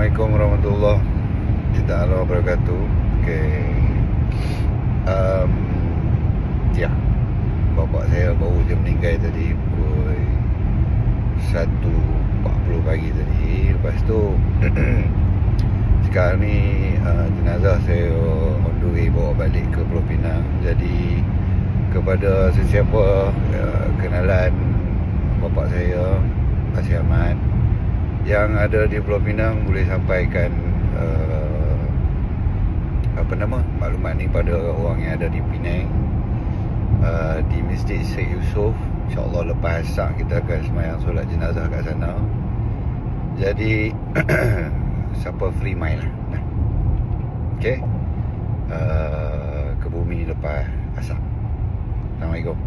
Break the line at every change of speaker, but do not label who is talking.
Assalamualaikum warahmatullahi wabarakatuh. Okay. Ya, bapak saya baru je meninggal tadi pukul 1.40 pagi tadi. Lepas tu sekarang ni jenazah saya on the way bawa balik ke Pulau Pinang. Jadi kepada sesiapa kenalan bapak saya, Pak Ahmad, yang ada di Pulau Pinang, boleh sampaikan maklumat ni pada orang yang ada di Penang, di Masjid Sheikh Yusof. InsyaAllah lepas asar kita akan semayang solat jenazah kat sana. Jadi siapa free main lah. Okay, ke bumi lepas asar. Assalamualaikum.